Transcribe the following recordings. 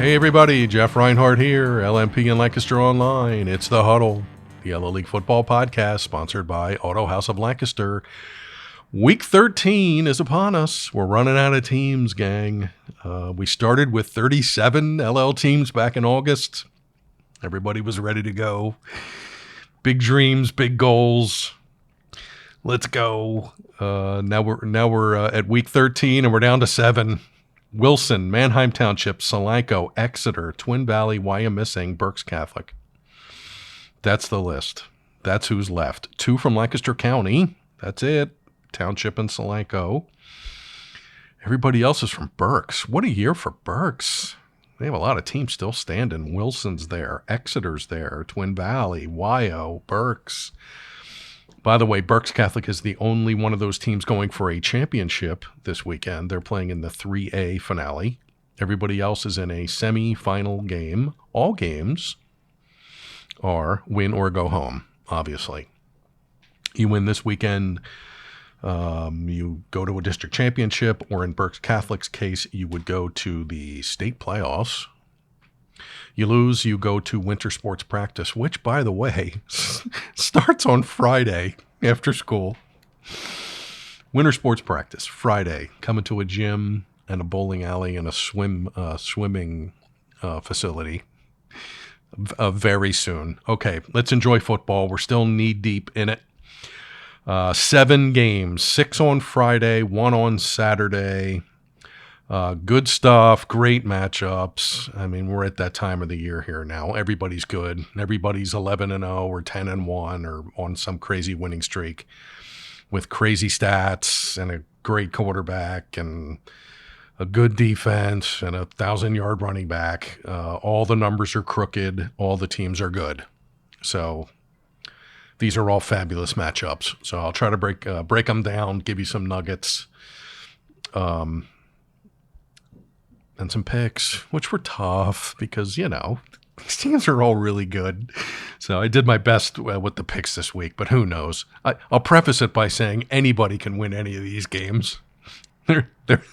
Hey everybody, Jeff Reinhart here, LMP and Lancaster Online. It's the Huddle, the Yellow League football podcast sponsored by Auto House of Lancaster. Week 13 is upon us. We're running out of teams, gang. We started with 37 LL teams back in August. Everybody was ready to go. Big dreams, big goals. Let's go. Now we're at week 13 and we're down to 7. Wilson, Manheim Township, Solanco, Exeter, Twin Valley, Wyomissing, Berks Catholic. That's the list. That's who's left. 2 from Lancaster County. That's it. Township and Solanco. Everybody else is from Berks. What a year for Berks. They have a lot of teams still standing. Wilson's there. Exeter's there. Twin Valley, Wyo, Berks. By the way, Berks Catholic is the only one of those teams going for a championship this weekend. They're playing in the 3A finale. Everybody else is in a semi-final game. All games are win or go home, obviously. You win this weekend, you go to a district championship, or in Berks Catholic's case, you would go to the state playoffs. You lose, you go to winter sports practice, which, by the way, starts on Friday after school. Winter sports practice, Friday. Coming to a gym and a bowling alley and a swimming facility very soon. Okay, let's enjoy football. We're still knee-deep in it. 7 games, 6 on Friday, 1 on Saturday. Good stuff, great matchups. I mean, we're at that time of the year here now. Everybody's good. Everybody's 11-0 or 10-1 or on some crazy winning streak with crazy stats and a great quarterback and a good defense and a 1,000-yard running back. All the numbers are crooked. All the teams are good. So these are all fabulous matchups. So I'll try to break them down, give you some nuggets. And some picks, which were tough because, you know, these teams are all really good. So I did my best with the picks this week, but who knows? I'll preface it by saying anybody can win any of these games.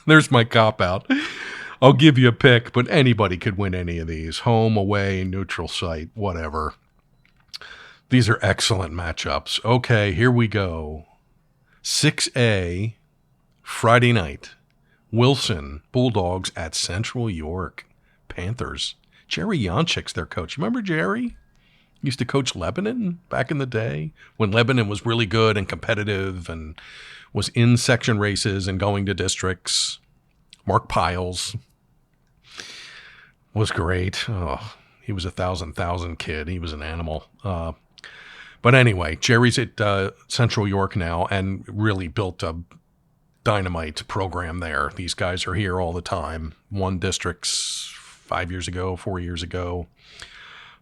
There's my cop-out. I'll give you a pick, but anybody could win any of these. Home, away, neutral site, whatever. These are excellent matchups. Okay, here we go. 6A, Friday night. Wilson, Bulldogs at Central York, Panthers. Jerry Yonchik's their coach. Remember Jerry? Used to coach Lebanon back in the day when Lebanon was really good and competitive and was in section races and going to districts. Mark Piles was great. Oh, he was a thousand kid. He was an animal. But anyway, Jerry's at Central York now and really built a dynamite program there. These guys are here all the time. Won districts 4 years ago,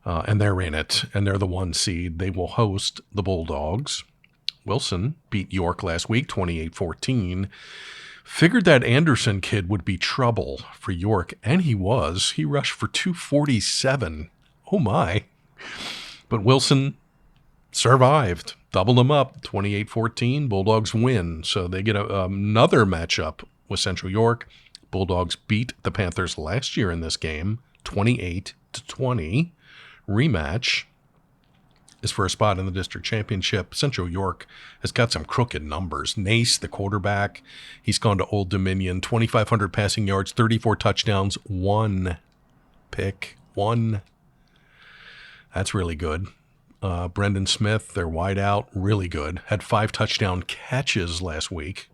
and they're in it, and they're the 1 seed. They will host the Bulldogs. Wilson beat York last week, 28-14. Figured that Anderson kid would be trouble for York, and he was. He rushed for 247. Oh my. But Wilson survived. Doubled them up, 28-14. Bulldogs win, so they get another matchup with Central York. Bulldogs beat the Panthers last year in this game, 28-20. Rematch is for a spot in the district championship. Central York has got some crooked numbers. Nace, the quarterback, he's gone to Old Dominion, 2,500 passing yards, 34 touchdowns, 1 pick, 1. That's really good. Brendan Smith, their wideout, really good. Had 5 touchdown catches last week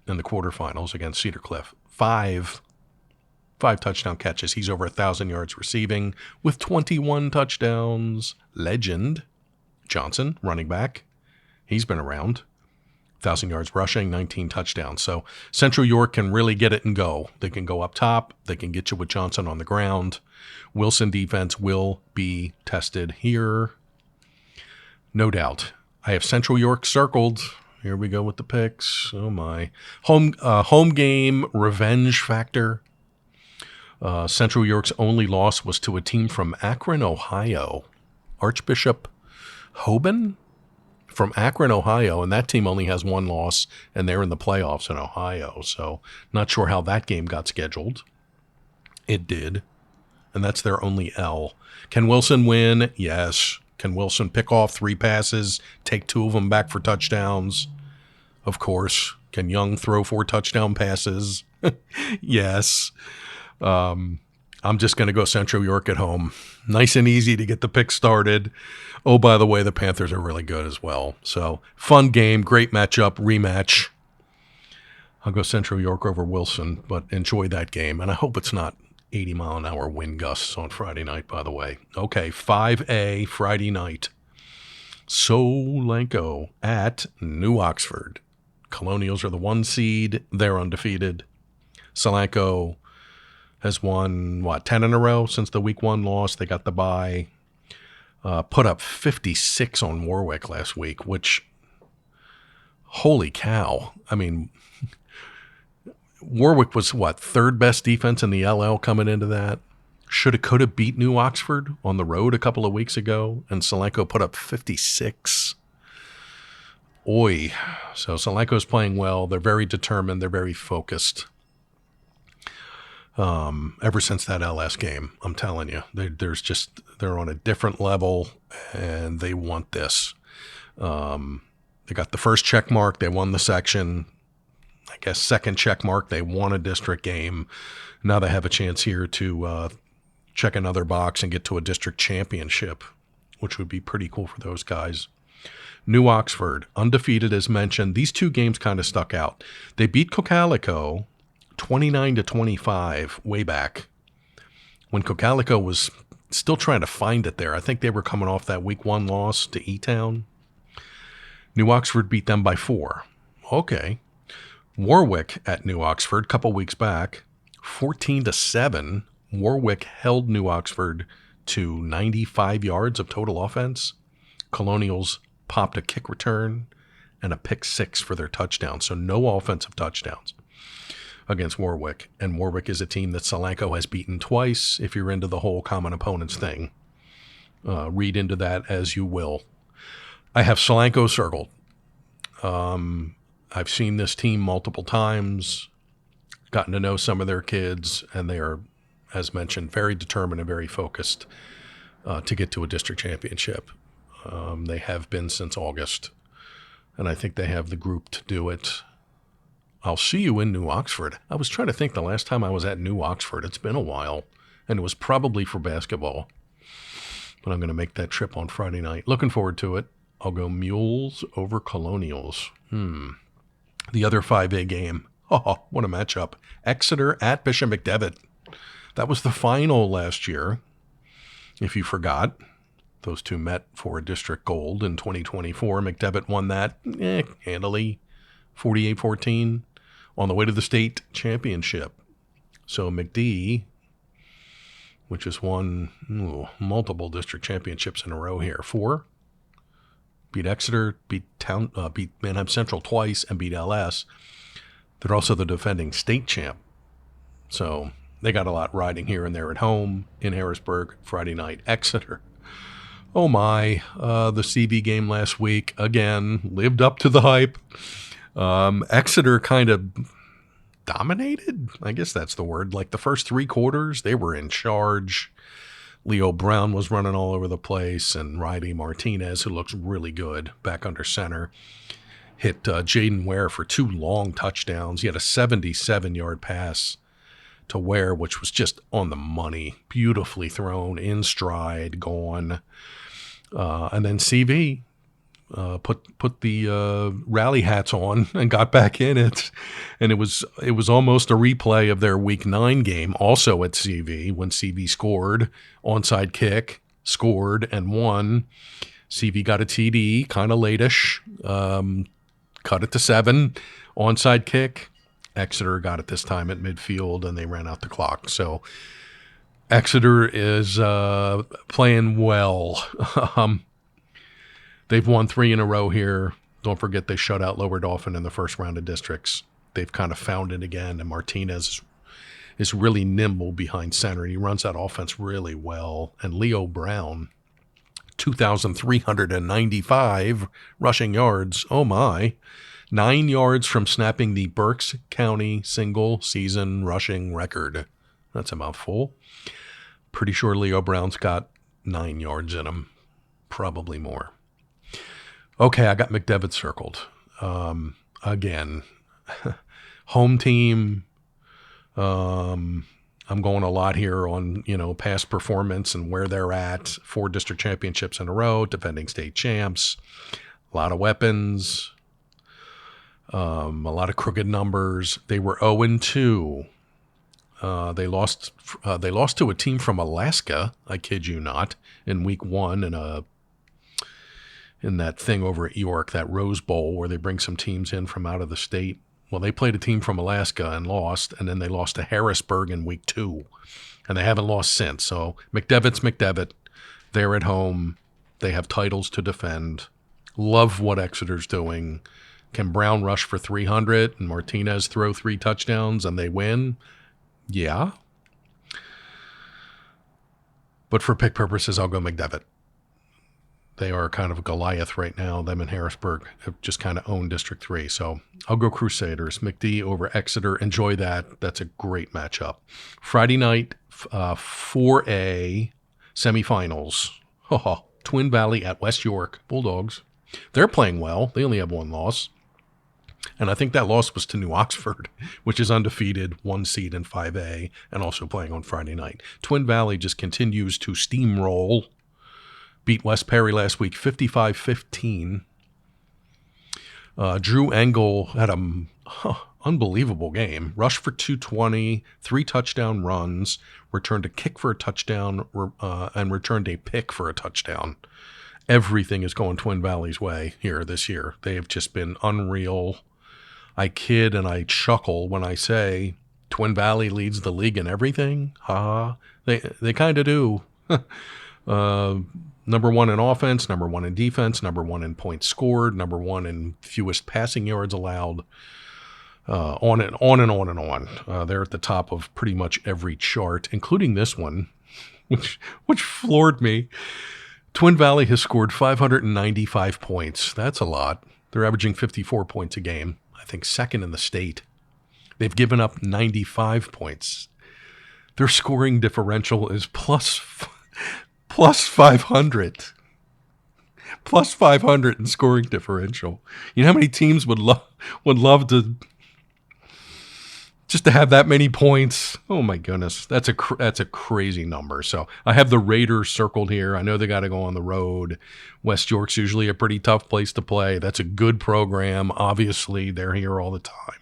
in the quarterfinals against Cedar Cliff. 5 touchdown catches. He's over 1,000 yards receiving with 21 touchdowns. Legend Johnson, running back. He's been around. 1,000 yards rushing, 19 touchdowns. So Central York can really get it and go. They can go up top. They can get you with Johnson on the ground. Wilson defense will be tested here. No doubt. I have Central York circled. Here we go with the picks. Oh my. Home game revenge factor. Central York's only loss was to a team from Akron, Ohio. Archbishop Hoban from Akron, Ohio, and that team only has 1 loss, and they're in the playoffs in Ohio. So not sure how that game got scheduled. It did. and that's their only L. Can Wilson win? Yes. Can Wilson pick off 3 passes, take 2 of them back for touchdowns? Of course. Can Young throw 4 touchdown passes? Yes. I'm just going to go Central York at home. Nice and easy to get the pick started. Oh, by the way, the Panthers are really good as well. So, fun game, great matchup, rematch. I'll go Central York over Wilson, but enjoy that game. And I hope it's not 80-mile-an-hour wind gusts on Friday night, by the way. Okay, 5A, Friday night. Solanco at New Oxford. Colonials are the 1 seed. They're undefeated. Solanco has won, 10 in a row since the week 1 loss. They got the bye. Put up 56 on Warwick last week, which, holy cow. I mean, Warwick was, 3rd best defense in the LL coming into that. Could have beat New Oxford on the road a couple of weeks ago, and Solanco put up 56. Oy. So Solanco's playing well. They're very determined. They're very focused. Ever since that LS game, I'm telling you, they're on a different level, and they want this. They got the first check mark. They won the section. I guess second check mark. They won a district game. Now they have a chance here to check another box and get to a district championship, which would be pretty cool for those guys. New Oxford, undefeated as mentioned. These 2 games kind of stuck out. They beat Cocalico 29-25 way back when Cocalico was still trying to find it there. I think they were coming off that week 1 loss to E-Town. New Oxford beat them by 4. Okay. Warwick at New Oxford a couple weeks back, 14-7. Warwick held New Oxford to 95 yards of total offense. Colonials popped a kick return and a pick 6 for their touchdown. So no offensive touchdowns against Warwick. And Warwick is a team that Solanco has beaten twice, if you're into the whole common opponents thing. Read into that as you will. I have Solanco circled. I've seen this team multiple times, gotten to know some of their kids, and they are, as mentioned, very determined and very focused to get to a district championship. They have been since August, and I think they have the group to do it. I'll see you in New Oxford. I was trying to think the last time I was at New Oxford. It's been a while, and it was probably for basketball. But I'm going to make that trip on Friday night. Looking forward to it. I'll go Mules over Colonials. The other 5A game. Oh, what a matchup. Exeter at Bishop McDevitt. That was the final last year, if you forgot. Those 2 met for a district gold in 2024. McDevitt won that handily, 48-14, on the way to the state championship. So McD, which has won multiple district championships in a row here, 4, beat Exeter, beat Manheim Central twice, and beat LS. They're also the defending state champ. So they got a lot riding here and there at home in Harrisburg Friday night. Exeter. Oh my, the CV game last week, again, lived up to the hype. Exeter kind of dominated, I guess that's the word. Like the first 3 quarters, they were in charge. Leo Brown was running all over the place, and Riley Martinez, who looks really good back under center, hit Jaden Ware for 2 long touchdowns. He had a 77-yard pass to Ware, which was just on the money, beautifully thrown, in stride, gone. And then CV put the rally hats on and got back in it, and it was almost a replay of their Week 9 game, also at CV, when CV scored, onside kick, scored and won. CV got a TD, kind of late-ish, cut it to 7, onside kick. Exeter got it this time at midfield, and they ran out the clock. So Exeter is playing well. They've won 3 in a row here. Don't forget they shut out Lower Dauphin in the first round of districts. They've kind of found it again, and Martinez is really nimble behind center. He runs that offense really well. And Leo Brown, 2,395 rushing yards. Oh, my. 9 yards from snapping the Berks County single-season rushing record. That's a mouthful. Pretty sure Leo Brown's got 9 yards in him, probably more. Okay, I got McDevitt circled. Again, home team. I'm going a lot here on, past performance and where they're at. 4 district championships in a row, defending state champs, a lot of weapons, a lot of crooked numbers. They were 0-2. They lost to a team from Alaska, I kid you not, in week 1 in that thing over at York, that Rose Bowl where they bring some teams in from out of the state. Well, they played a team from Alaska and lost, and then they lost to Harrisburg in week 2, and they haven't lost since. So McDevitt's McDevitt. They're at home. They have titles to defend. Love what Exeter's doing. Can Brown rush for 300 and Martinez throw 3 touchdowns and they win? Yeah. But for pick purposes, I'll go McDevitt. They are kind of a Goliath right now. Them and Harrisburg have just kind of owned District 3. So I'll go Crusaders. McD over Exeter. Enjoy that. That's a great matchup. Friday night, 4A semifinals. Twin Valley at West York. Bulldogs. They're playing well. They only have 1 loss. And I think that loss was to New Oxford, which is undefeated, 1 seed in 5A, and also playing on Friday night. Twin Valley just continues to steamroll. Beat West Perry last week, 55-15. Drew Engel had an unbelievable game. Rushed for 220, 3 touchdown runs, returned a kick for a touchdown, and returned a pick for a touchdown. Everything is going Twin Valley's way here this year. They have just been unreal. I kid and I chuckle when I say Twin Valley leads the league in everything. They kind of do. Number 1 in offense, number 1 in defense, number 1 in points scored, number 1 in fewest passing yards allowed, on and on and on and on. They're at the top of pretty much every chart, including this one, which floored me. Twin Valley has scored 595 points. That's a lot. They're averaging 54 points a game. I think second in the state. They've given up 95 points. Their scoring differential is plus 500. Plus 500 in scoring differential. You know how many teams would love to just to have that many points? Oh my goodness, that's a crazy number. So I have the Raiders circled here. I know they got to go on the road. West York's usually a pretty tough place to play. That's a good program. Obviously, they're here all the time.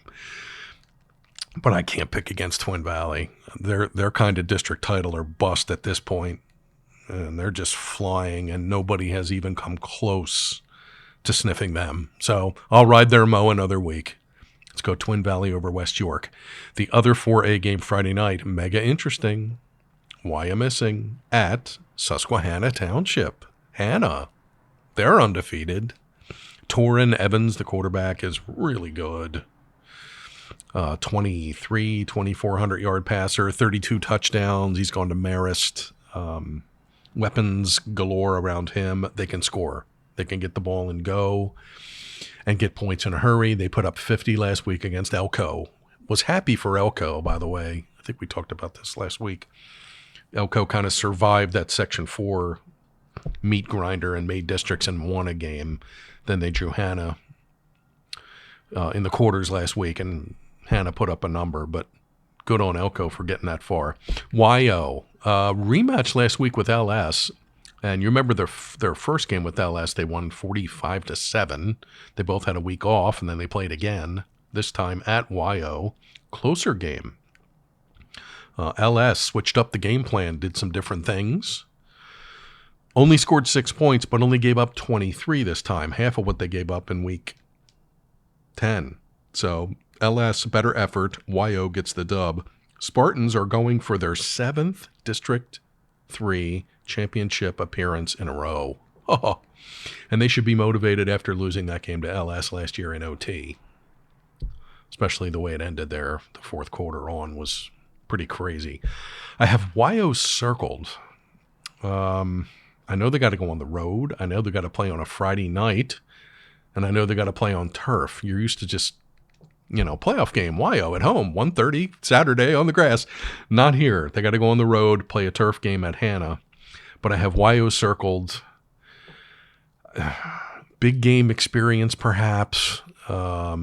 But I can't pick against Twin Valley. They're kind of district title or bust at this point. And they're just flying, and nobody has even come close to sniffing them. So I'll ride their mow another week. Let's go Twin Valley over West York. The other 4A game Friday night, mega interesting. Wyomissing at Susquehanna Township. Hannah, they're undefeated. Torrin Evans, the quarterback, is really good. 2,400 passer, 32 touchdowns. He's gone to Marist. Weapons galore around him. They can score. They can get the ball and go and get points in a hurry. They put up 50 last week against Elko. Was happy for Elko, by the way. I think we talked about this last week. Elko kind of survived that Section 4 meat grinder and made districts and won a game. Then they drew Hannah in the quarters last week, and Hannah put up a number, but good on Elko for getting that far. YO, rematch last week with LS, and you remember their first game with LS, they won 45-7. They both had a week off, and then they played again, this time at YO. Closer game. LS switched up the game plan, did some different things. Only scored 6 points, but only gave up 23 this time, half of what they gave up in week 10. So LS, better effort. YO gets the dub. Spartans are going for their 7th District 3 championship appearance in a row. And they should be motivated after losing that game to LS last year in OT. Especially the way it ended there. The fourth quarter on was pretty crazy. I have YO circled. I know they got to go on the road. I know they got to play on a Friday night. And I know they got to play on turf. You're used to just playoff game, Wyo at home, 1:30 Saturday on the grass. Not here. They got to go on the road, play a turf game at Hannah. But I have Wyo circled. Big game experience, perhaps. A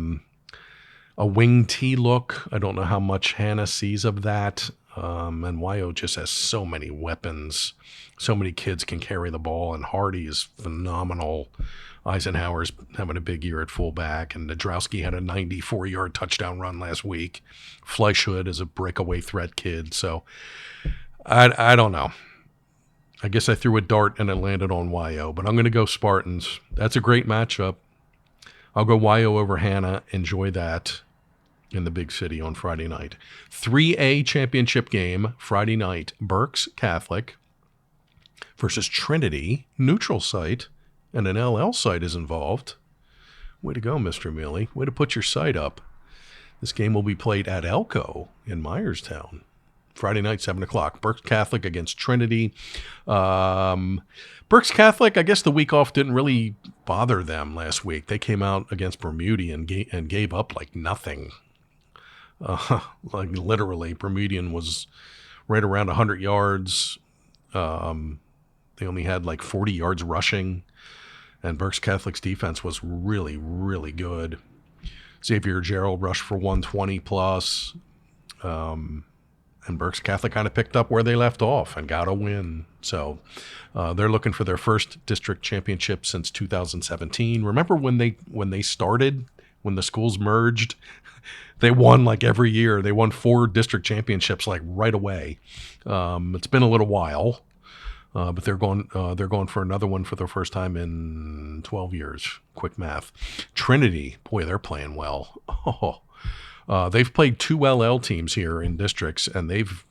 wing T look. I don't know how much Hannah sees of that. And Wyo just has so many weapons. So many kids can carry the ball, and Hardy is phenomenal. Eisenhower's having a big year at fullback, and Nadrowski had a 94-yard touchdown run last week. Fleischhood is a breakaway threat kid. So I don't know. I guess I threw a dart and it landed on Wyo, but I'm going to go Spartans. That's a great matchup. I'll go Wyo over Hannah. Enjoy that in the big city on Friday night. 3A championship game, Friday night. Berks Catholic versus Trinity, neutral site, and an LL site is involved. Way to go, Mr. Mealy. Way to put your site up. This game will be played at Elko in Myerstown. Friday night, 7 o'clock. Berks Catholic against Trinity. Berks Catholic, I guess the week off didn't really bother them last week. They came out against Bermudian and gave up like nothing. Like literally, Bermudian was right around 100 yards. They only had like 40 yards rushing. And Berks Catholic's defense was really, really good. Xavier Gerald rushed for 120 plus. And Berks Catholic kind of picked up where they left off and got a win. So they're looking for their first district championship since 2017. Remember when they started, when the schools merged, they won like every year. They won 4 district championships like right away. It's been a little while, but they're going for another one for the first time in 12 years. Quick math. Trinity, boy, they're playing well. They've played 2 LL teams here in districts, and they've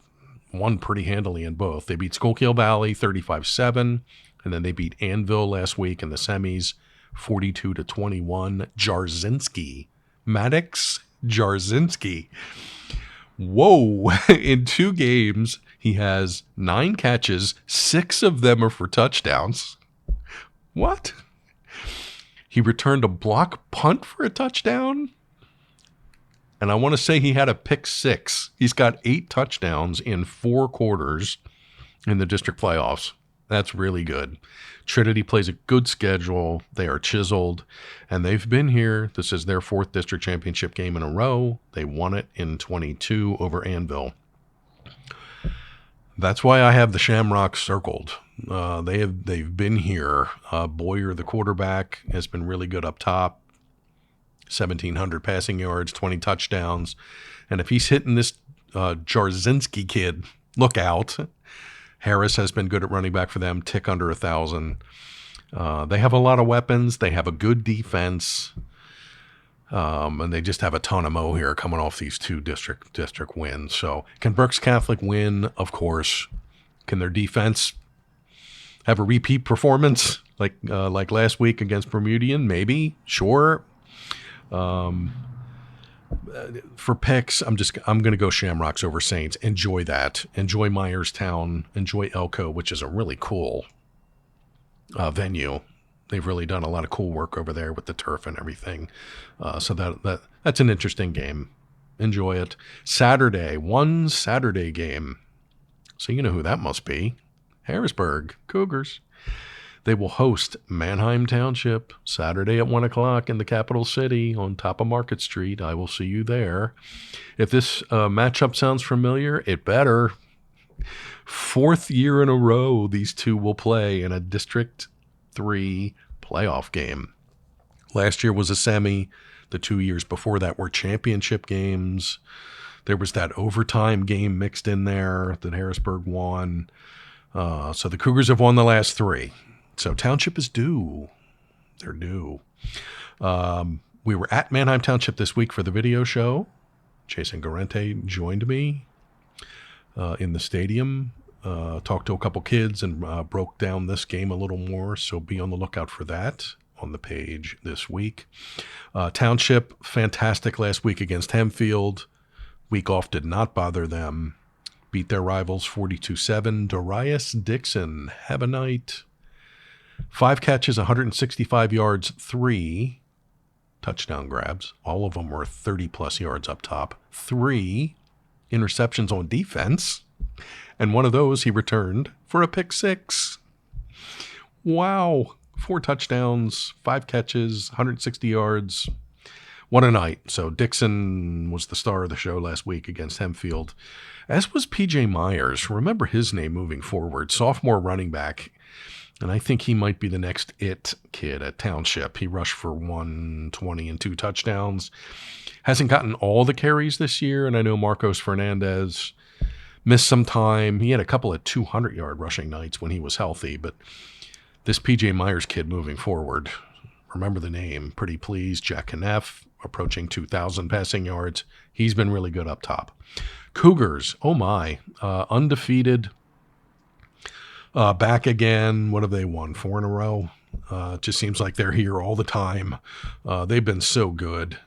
won pretty handily in both. They beat Schuylkill Valley 35-7, and then they beat Annville last week in the semis 42-21. Jarzynski. Maddox Jarzynski. Whoa. In 2 games, he has 9 catches. 6 of them are for touchdowns. What? He returned a block punt for a touchdown? And I want to say he had a pick 6. He's got 8 touchdowns in 4 quarters in the district playoffs. That's really good. Trinity plays a good schedule. They are chiseled, and they've been here. This is their 4th district championship game in a row. They won it in 22 over Annville. That's why I have the Shamrocks circled. They've been here. Boyer, the quarterback, has been really good up top. 1,700 passing yards, 20 touchdowns. And if he's hitting this Jarzynski kid, look out. Harris has been good at running back for them, tick under 1,000. They have a lot of weapons. They have a good defense. And they just have a ton of mo here coming off these 2 district wins. So can Berks Catholic win? Of course. Can their defense have a repeat performance like last week against Bermudian? Maybe. Sure. For picks, I'm going to go Shamrocks over Saints. Enjoy that. Enjoy Myerstown. Enjoy Elko, which is a really cool venue. They've really done a lot of cool work over there with the turf and everything. So that's an interesting game. Enjoy it. One Saturday game. So you know who that must be. Harrisburg Cougars. They will host Manheim Township Saturday at 1 o'clock in the capital city on top of Market Street. I will see you there. If this matchup sounds familiar, it better. 4th year in a row, these 2 will play in a District 3 playoff game. Last year was a semi. The 2 years before that were championship games. There was that overtime game mixed in there that Harrisburg won. So the Cougars have won the last 3. So Township is due. They're due. We were at Manheim Township this week for the video show. Jason Garente joined me in the stadium. Talked to a couple kids and broke down this game a little more. So be on the lookout for that on the page this week. Township, fantastic last week against Hempfield. Week off did not bother them. Beat their rivals 42-7. Darius Dixon, have a night. 5 catches, 165 yards, 3 touchdown grabs. All of them were 30-plus yards up top. 3 interceptions on defense. And one of those he returned for a pick 6. Wow. 4 touchdowns, 5 catches, 160 yards. What a night. So Dixon was the star of the show last week against Hempfield, as was P.J. Myers. Remember his name moving forward. Sophomore running back. And I think he might be the next it kid at Township. He rushed for 120 and 2 touchdowns. Hasn't gotten all the carries this year, and I know Marcos Fernandez missed some time. He had a couple of 200-yard rushing nights when he was healthy, but this P.J. Myers kid moving forward, remember the name, pretty pleased. Jack Kneff approaching 2,000 passing yards. He's been really good up top. Cougars, oh my, undefeated. Back again. What have they won? 4 in a row? It just seems like they're here all the time. They've been so good.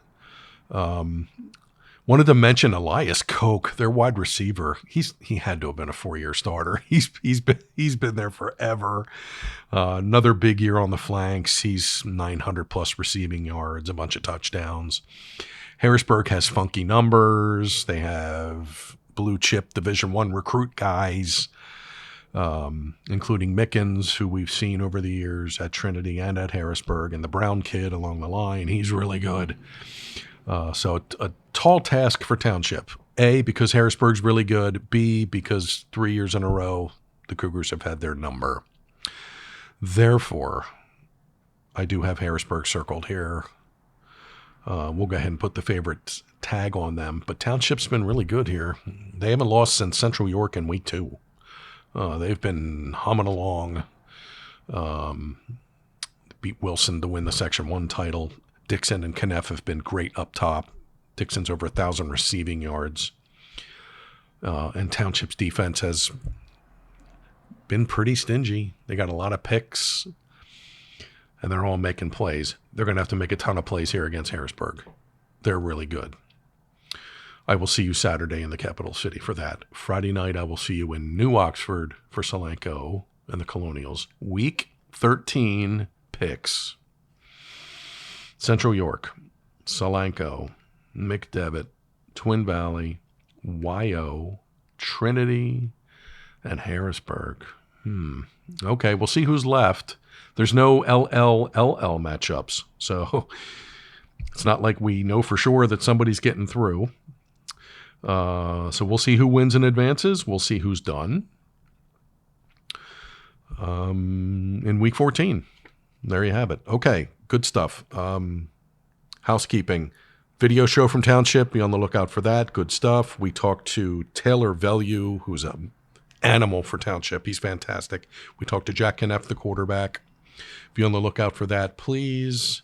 Wanted to mention Elias Koch, their wide receiver. He had to have been a 4-year starter. He's been there forever. Another big year on the flanks. He's 900 plus receiving yards, a bunch of touchdowns. Harrisburg has funky numbers. They have blue chip Division I recruit guys, including Mickens, who we've seen over the years at Trinity and at Harrisburg, and the Brown kid along the line. He's really good. So a tall task for Township. A, because Harrisburg's really good. B, because 3 years in a row, the Cougars have had their number. Therefore, I do have Harrisburg circled here. We'll go ahead and put the favorite tag on them. But Township's been really good here. They haven't lost since Central York in week 2. They've been humming along. Beat Wilson to win the Section 1 title. Dixon and Kneff have been great up top. Dixon's over 1,000 receiving yards. And Township's defense has been pretty stingy. They got a lot of picks, and they're all making plays. They're going to have to make a ton of plays here against Harrisburg. They're really good. I will see you Saturday in the capital city for that. Friday night, I will see you in New Oxford for Solanco and the Colonials. Week 13 picks. Central York, Solanco, McDevitt, Twin Valley, YO, Trinity, and Harrisburg. Okay, we'll see who's left. There's no LL matchups, so it's not like we know for sure that somebody's getting through. So we'll see who wins and advances. We'll see who's done. In week 14. There you have it. Okay, good stuff. Housekeeping. Video show from Township. Be on the lookout for that. Good stuff. We talked to Taylor Velue, who's an animal for Township. He's fantastic. We talked to Jack Kneff, the quarterback. Be on the lookout for that, please.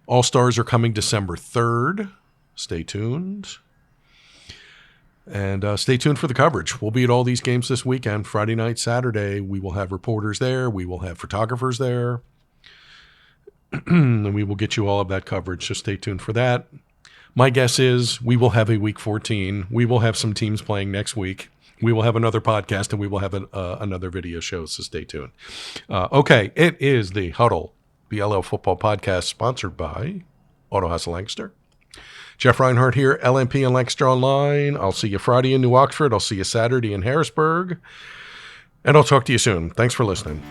All-Stars are coming December 3rd. Stay tuned. And stay tuned for the coverage. We'll be at all these games this weekend. Friday night, Saturday. We will have reporters there. We will have photographers there. And we will get you all of that coverage, so stay tuned for that. My guess is we will have a week 14. We will have some teams playing next week. We will have another podcast, and we will have another video show, so stay tuned. Okay, it is the Huddle BLL Football Podcast, sponsored by Auto House of Lancaster. Jeff Reinhart here, LMP and Lancaster Online. I'll see you Friday in New Oxford. I'll see you Saturday in Harrisburg. And I'll talk to you soon. Thanks for listening.